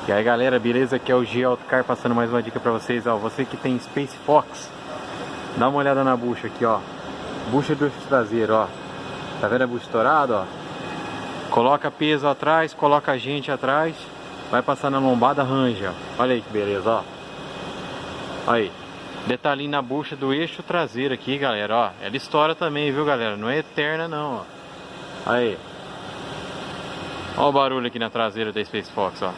E aí galera, beleza? Aqui é o G Autocar passando mais uma dica pra vocês, ó. Você que tem Space Fox, dá uma olhada na bucha aqui, ó. Bucha do eixo traseiro, ó. Tá vendo a bucha estourada, ó? Coloca peso atrás, coloca gente atrás, vai passar na lombada, arranja. Olha aí que beleza, ó. Aí, detalhinho na bucha do eixo traseiro aqui, galera, ó. Ela estoura também, viu, galera? Não é eterna não, ó. Aí. Ó o barulho aqui na traseira da Space Fox, ó.